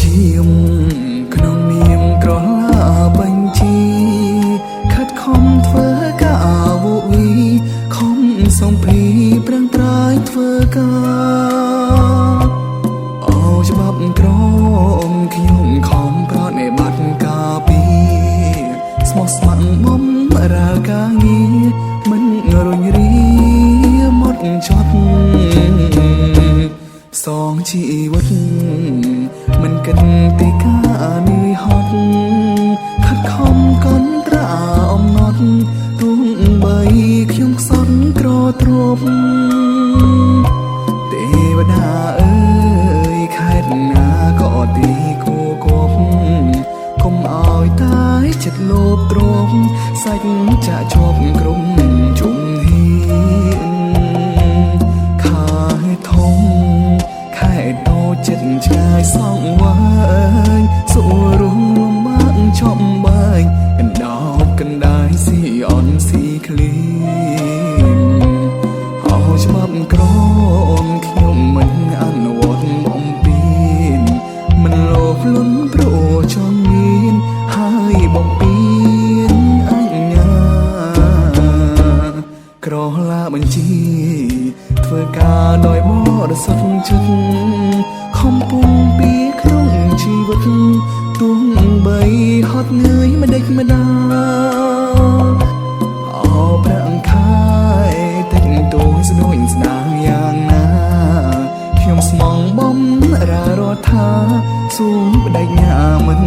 ជាមក្នុងនាមក្រឡាបញ្ជីខិតខំធ្វើការអាវវីខំសំព្រីប្រឹងត្រាយធ្វើការអោច្បាប់ក្រមខ្ញុំខំប្រត់នៃបាត់ការពីស្មោះស្ម័គ្របំរើការងារមិនរុញរាមកជាប់សងជីវិតមិនគិតទីការនេះហត់ខិតខំកន់ត្រាអំណត់ទោះបីខ្ញុំខ្សត់ក្រទ្រពទេវតាអើយខេត្តណាក៏ទីគួគប់កុំឲ្យតាយចិត្តលោភទ្រព្យសាច់ចាក់ជាប់ក្រុមជំហ៊ានខែធំខែតូចចិត្តឆ្ងាយសងវែងសុរួមលំបាកឈប់បែកកណ្ដោបកណ្ដាយស៊ីអន់ស៊ីឃ្លីអោច្បាប់ក្រមខ្ញុំមិនអនុវត្តបំពេញមិនលោភលន់ព្រោះចង់មានហើយបំពេញអញ្ញាក្រឡាបញ្ជីធ្វើការដោយបរិសុទ្ធចិត្តខំពុំពីក្នុងជីវិតទោះបីហត់នឿយមិនដេចម្ដាអោប្រាំងខែតែងទូស្នួយស្ដាងយ៉ាងណាខ្ញុំស្មងបំរារដ្ឋាស៊ូបដិញ្ញាមិន